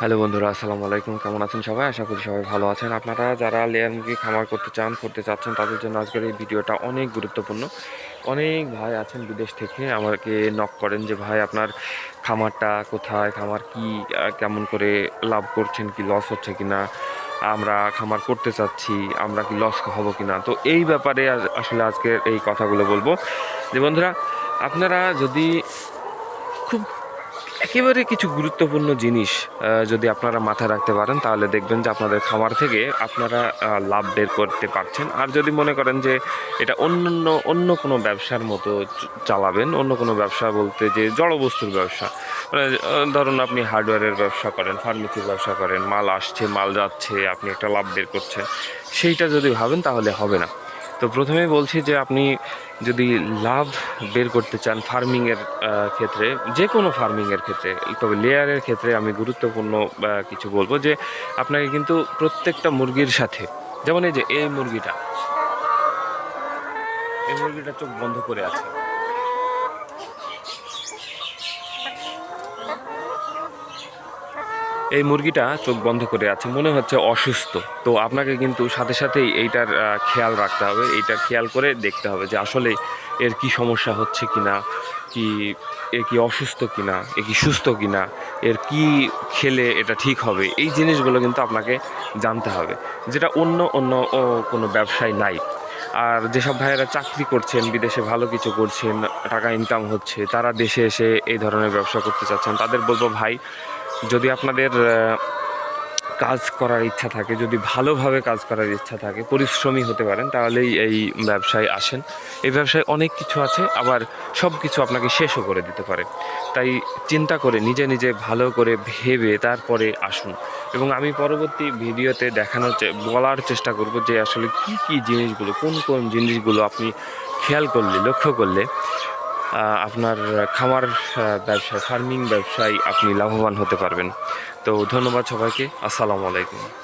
Hello বন্ধুরা, আসসালামু আলাইকুম। কেমন আছেন সবাই? আশা করি সবাই ভালো আছেন। আপনারা যারা লেয়ার মুরগি খামার করতে চাচ্ছেন তাদের জন্য আজকের এই ভিডিওটা অনেক গুরুত্বপূর্ণ। অনেক ভাই আছেন বিদেশ থেকে আমাকে নক করেন যে ভাই আপনার খামারটা কোথায়, খামার কি, কেমন করে লাভ করছেন, কি লস হচ্ছে কিনা, আমরা খামার করতে চাচ্ছি, আমরা কি লস হব কিনা। তো এই ব্যাপারে আসলে আজকের এই কথাগুলো বলবো যে বন্ধুরা, আপনারা যদি খুব একেবারে কিছু গুরুত্বপূর্ণ জিনিস যদি আপনারা মাথায় রাখতে পারেন তাহলে দেখবেন যে আপনাদের খামার থেকে আপনারা লাভ বের করতে পারছেন। আর যদি মনে করেন যে এটা অন্য কোনো ব্যবসার মতো চালাবেন, অন্য কোনো ব্যবসা বলতে যে জড়বস্তুর ব্যবসা, মানে ধরুন আপনি হার্ডওয়্যারের ব্যবসা করেন, ফার্মেসির ব্যবসা করেন, মাল আসছে মাল যাচ্ছে, আপনি একটা লাভ বের করছেন, সেইটা যদি ভাবেন তাহলে হবে না। তো প্রথমেই বলছি যে আপনি যদি লাভ বের করতে চান ফার্মিংয়ের ক্ষেত্রে, যে কোনো ফার্মিংয়ের ক্ষেত্রে, তবে লেয়ারের ক্ষেত্রে আমি গুরুত্বপূর্ণ কিছু বলবো যে আপনাকে কিন্তু প্রত্যেকটা মুরগির সাথে, যেমন এই যে এই মুরগিটা চোখ বন্ধ করে আছে, এই মুরগিটা চোখ বন্ধ করে আছে, মনে হচ্ছে অসুস্থ। তো আপনাকে কিন্তু সাথে সাথেই এইটার খেয়াল রাখতে হবে, এইটা খেয়াল করে দেখতে হবে যে আসলে এর কি সমস্যা হচ্ছে কিনা, কি এ কি অসুস্থ কিনা, এ কি সুস্থ কিনা, এর কি খেলে এটা ঠিক হবে। এই জিনিসগুলো কিন্তু আপনাকে জানতে হবে, যেটা অন্য অন্য কোনো ব্যবসায় নাই। আর যেসব ভাইয়েরা চাকরি করছেন, বিদেশে ভালো কিছু করছেন, টাকা ইনকাম হচ্ছে, তারা দেশে এসে এই ধরনের ব্যবসা করতে চাচ্ছেন, তাদের বলবো ভাই, যদি আপনাদের কাজ করার ইচ্ছা থাকে, যদি ভালোভাবে কাজ করার ইচ্ছা থাকে, পরিশ্রমী হতে পারেন, তাহলেই এই ব্যবসায় আসেন। এই ব্যবসায় অনেক কিছু আছে, আবার সব কিছু আপনাকে শেষও করে দিতে পারে। তাই চিন্তা করে নিজে নিজে ভালো করে ভেবে তারপরে আসুন। এবং আমি পরবর্তী ভিডিওতে বলার চেষ্টা করব যে আসলে কি কি জিনিসগুলো, কোন কোন জিনিসগুলো আপনি খেয়াল করলে, লক্ষ্য করলে আপনার খামার ব্যবসায়, ফার্মিং ব্যবসায় আপনি লাভবান হতে পারবেন। তো ধন্যবাদ সবাইকে। আসসালামু আলাইকুম।